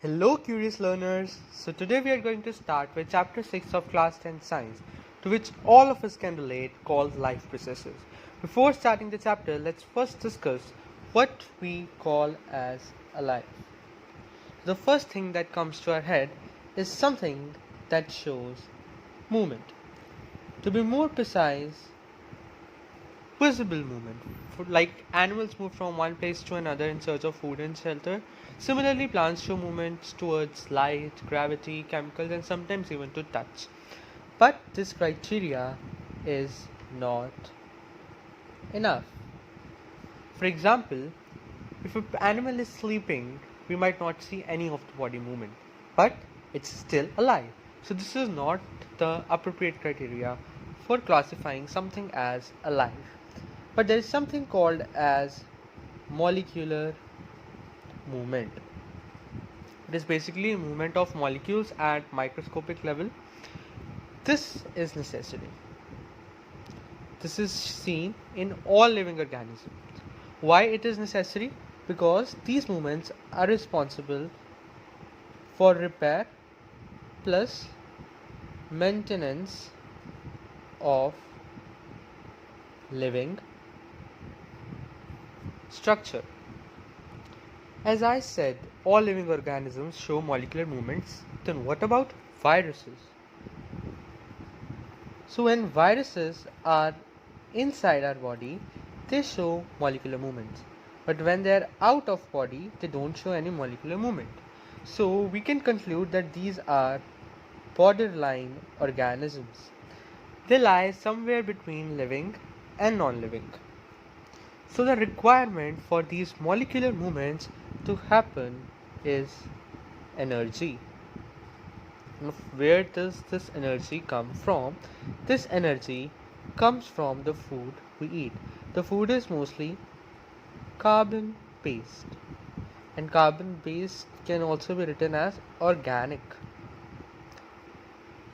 Hello curious learners, so today we are going to start with chapter 6 of class 10 science, to which all of us can relate, called life processes. Before starting the chapter, let's first discuss what we call as a life. The first thing that comes to our head is something that shows movement. To be more precise, visible movement. Like animals move from one place to another in search of food and shelter. Similarly, plants show movements towards light, gravity, chemicals, and sometimes even to touch. But this criteria is not enough. For example, if an animal is sleeping, we might not see any of the body movement, but it's still alive. So this is not the appropriate criteria for classifying something as alive. But there is something called as molecular movement. It is basically a movement of molecules at microscopic level. This is necessary. This is seen in all living organisms. Why it is necessary? Because these movements are responsible for repair plus maintenance of living structure. As I said, all living organisms show molecular movements. Then what about viruses? So when viruses are inside our body, they show molecular movements. But when they are out of body, they don't show any molecular movement. So we can conclude that these are borderline organisms. They lie somewhere between living and non-living. So the requirement for these molecular movements to happen is energy. Where does this energy come from? This energy comes from the food we eat. The food is mostly carbon based, and carbon based can also be written as organic.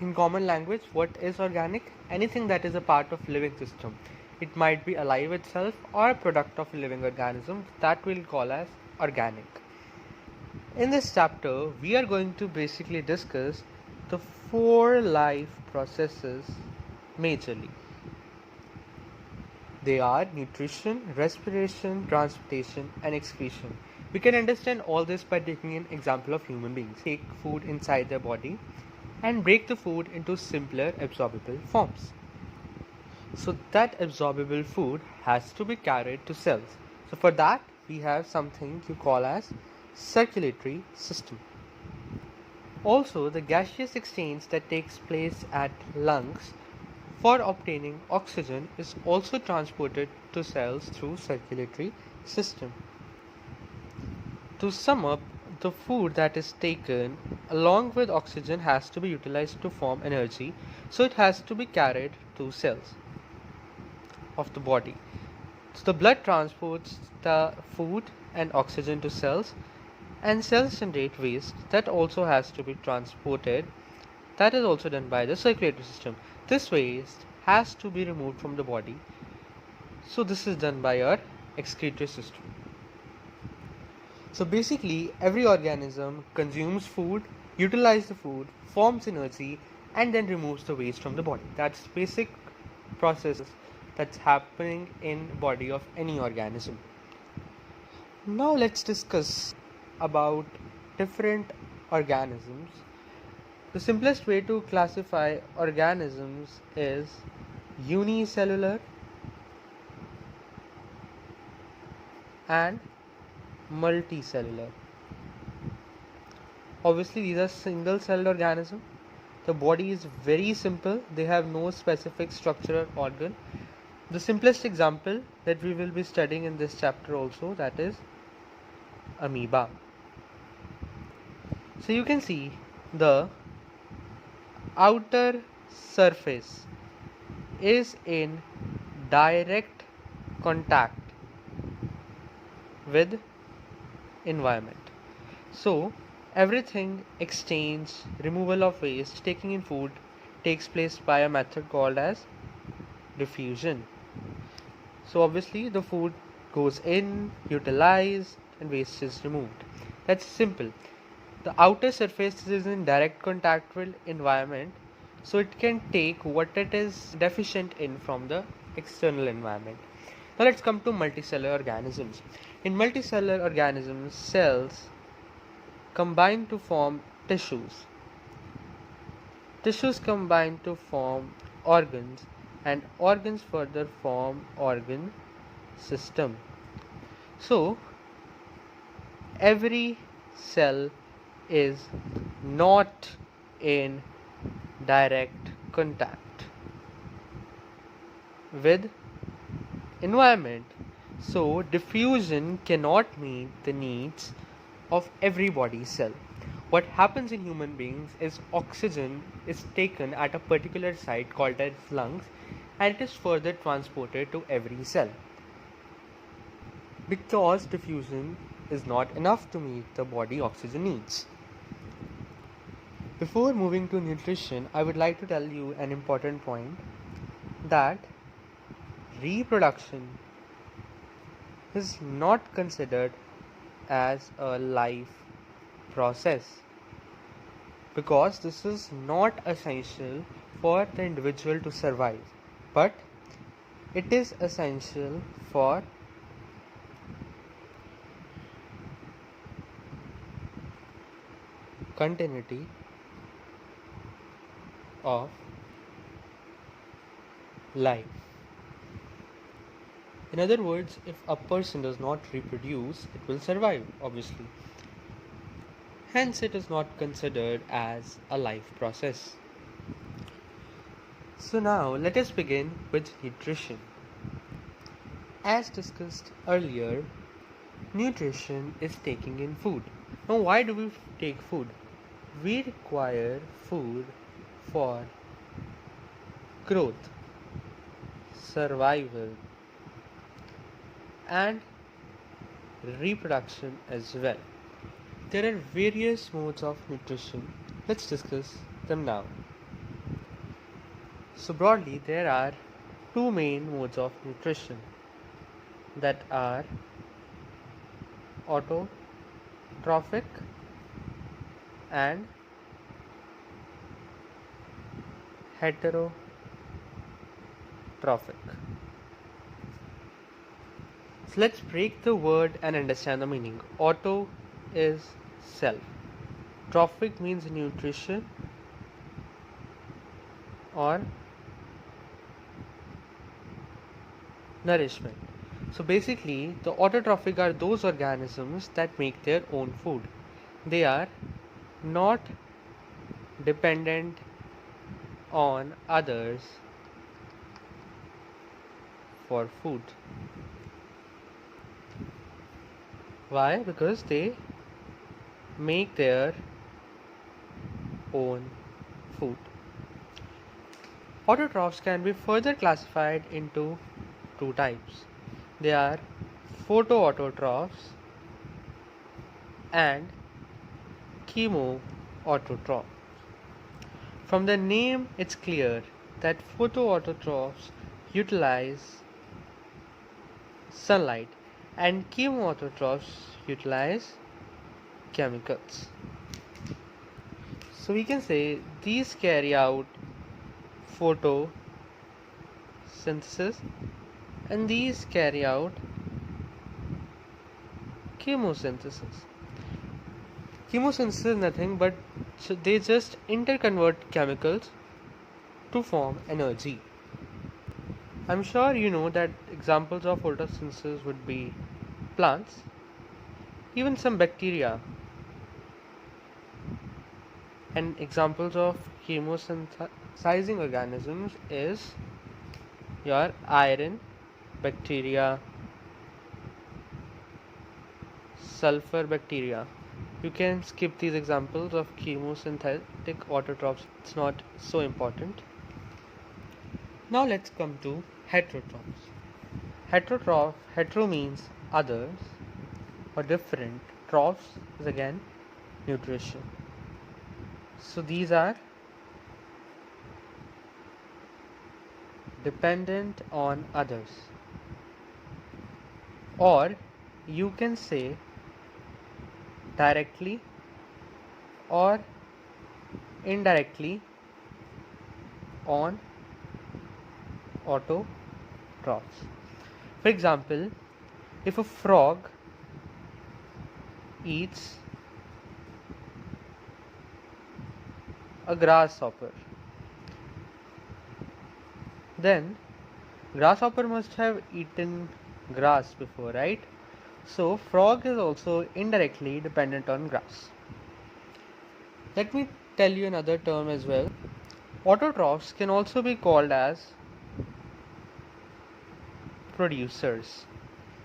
In common language, what is organic? Anything that is a part of living system. It might be alive itself or a product of a living organism that we'll call as organic. In this chapter, we are going to basically discuss the 4 life processes majorly. They are nutrition, respiration, transportation, and excretion. We can understand all this by taking an example of human beings. Take food inside their body and break the food into simpler absorbable forms. So that absorbable food has to be carried to cells. So for that, we have something you call as circulatory system. Also, the gaseous exchange that takes place at lungs for obtaining oxygen is also transported to cells through circulatory system. To sum up, the food that is taken along with oxygen has to be utilized to form energy, so it has to be carried to cells of the body. So the blood transports the food and oxygen to cells, and cells generate waste that also has to be transported. That is also done by the circulatory system. This waste has to be removed from the body, so this is done by our excretory system. So basically, every organism consumes food, utilizes the food, forms energy, and then removes the waste from the body. That's basic process that's happening in body of any organism. Now let's discuss about different organisms. The simplest way to classify organisms is unicellular and multicellular. Obviously, these are single-celled organisms. The body is very simple. They have no specific structure or organ. The simplest example that we will be studying in this chapter also, that is amoeba. So you can see the outer surface is in direct contact with environment. So everything exchange, removal of waste, taking in food takes place by a method called as diffusion. So obviously the food goes in, utilized, and waste is removed. That's simple. The outer surface is in direct contact with environment, so it can take what it is deficient in from the external environment. Now let's come to multicellular organisms. In multicellular organisms, cells combine to form tissues. Tissues combine to form organs, and organs further form organ system. So every cell is not in direct contact with environment, so diffusion cannot meet the needs of every body cell. What happens in human beings is oxygen is taken at a particular site called as lungs, and it is further transported to every cell. Because diffusion is not enough to meet the body oxygen needs. Before moving to nutrition, I would like to tell you an important point, that reproduction is not considered as a life process, because this is not essential for the individual to survive, but it is essential for continuity of life. In other words, if a person does not reproduce, it will survive, obviously. Hence, it is not considered as a life process. So now, let us begin with nutrition. As discussed earlier, nutrition is taking in food. Now, why do we take food? We require food for growth, survival, and reproduction as well. There are various modes of nutrition. Let's discuss them now. So broadly, there are two main modes of nutrition, that are autotrophic and heterotrophic. So let's break the word and understand the meaning. Auto is self. Trophic means nutrition or nourishment. So basically, the autotrophic are those organisms that make their own food. They are not dependent on others for food. Why? Because they make their own food. Autotrophs can be further classified into two types. They are photoautotrophs and chemoautotrophs. From the name, it's clear that photoautotrophs utilize sunlight and chemoautotrophs utilize chemicals. So we can say these carry out photosynthesis and these carry out chemosynthesis. Chemosynthesis is nothing but they just interconvert chemicals to form energy. I'm sure you know that examples of photosynthesis would be plants, even some bacteria, and examples of chemosynthesizing organisms is your iron bacteria, sulfur bacteria. You can skip these examples of chemosynthetic autotrophs, it's not so important. Now let's come to heterotrophs. Hetero means others or different. Trophs is again nutrition. So these are dependent on others, or you can say directly or indirectly on autotrophs. For example, if a frog eats a grasshopper, then grasshopper must have eaten grass before, right? So frog is also indirectly dependent on grass. Let me tell you another term as well. Autotrophs can also be called as producers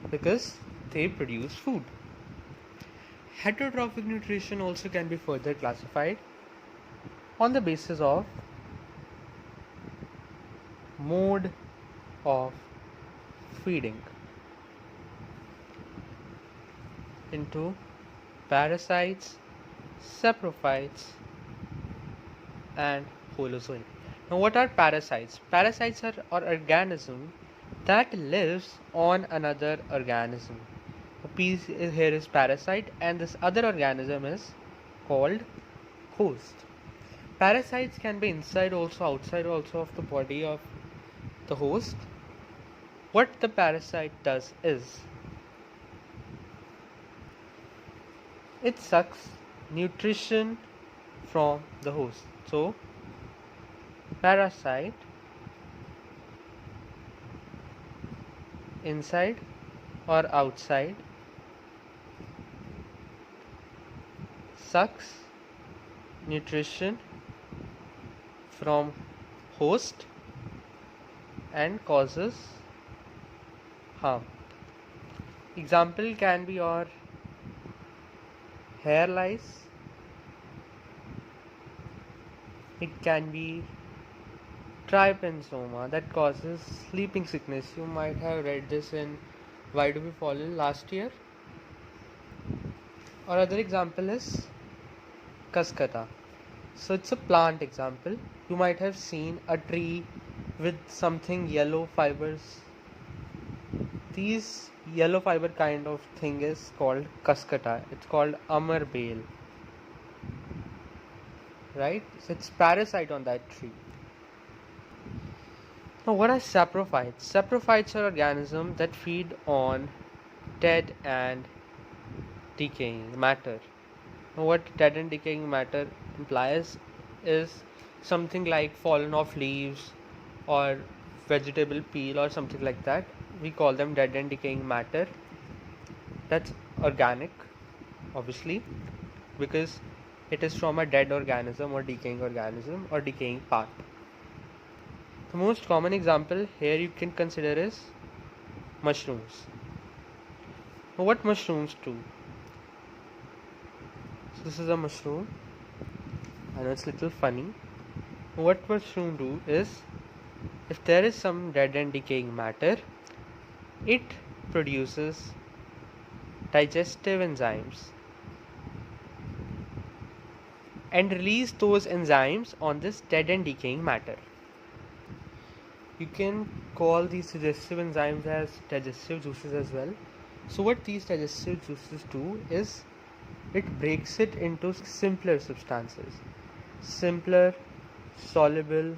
because they produce food. Heterotrophic nutrition also can be further classified on the basis of mode of feeding into parasites, saprophytes, and holozoic. Now, what are parasites? Parasites are an organism that lives on another organism. A piece here is parasite, and this other organism is called host. Parasites can be inside also, outside also of the body of the host. What the parasite does is it sucks nutrition from the host. So parasite inside or outside sucks nutrition from host and causes harm. Example can be your hair lice, it can be trypanosoma that causes sleeping sickness. You might have read this in Why Do We Fall Ill last year. Or other example is cascata. So it's a plant example. You might have seen a tree with something yellow fibers. These yellow fiber kind of thing is called cascata. It's called amar bale. Right? So it's parasite on that tree. Now what are saprophytes? Saprophytes are organisms that feed on dead and decaying matter. Now what dead and decaying matter implies is something like fallen off leaves or vegetable peel or something like that. We call them dead and decaying matter. That's organic, obviously, because it is from a dead organism or decaying part. The most common example here you can consider is mushrooms. Now what mushrooms do? So this is a mushroom. I know it's a little funny. What mushroom do is, if there is some dead and decaying matter, it produces digestive enzymes and release those enzymes on this dead and decaying matter. You can call these digestive enzymes as digestive juices as well. So what these digestive juices do is it breaks it into simpler substances, simpler, soluble,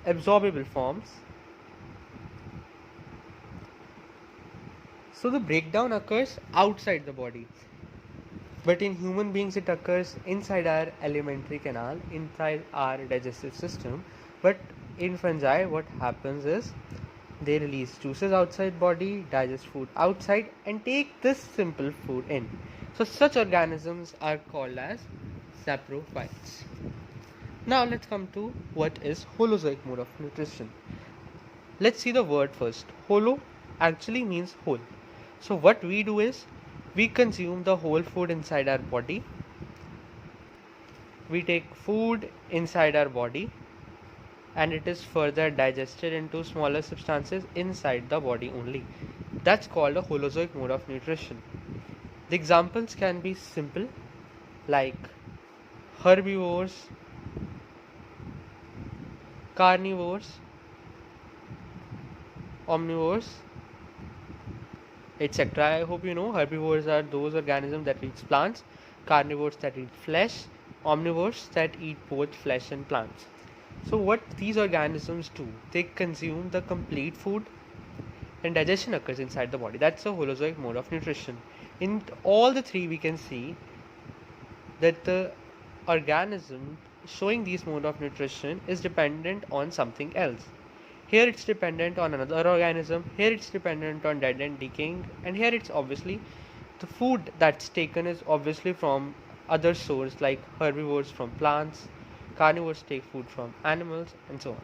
absorbable forms. So the breakdown occurs outside the body, but in human beings it occurs inside our alimentary canal, inside our digestive system. But in fungi what happens is they release juices outside body, digest food outside, and take this simple food in. So such organisms are called as saprophytes. Now let's come to what is holozoic mode of nutrition. Let's see the word first. Holo actually means whole. So what we do is we consume the whole food inside our body. We take food inside our body and it is further digested into smaller substances inside the body only. That's called a holozoic mode of nutrition. The examples can be simple like herbivores, carnivores, omnivores, etc. I hope you know herbivores are those organisms that eat plants, carnivores that eat flesh, omnivores that eat both flesh and plants. So, what these organisms do, they consume the complete food and digestion occurs inside the body. That's a holozoic mode of nutrition. In all the three, we can see that the organism showing these mode of nutrition is dependent on something else. Here it's dependent on another organism, here it's dependent on dead and decaying, and here it's obviously the food that's taken is obviously from other source like herbivores from plants, carnivores take food from animals, and so on.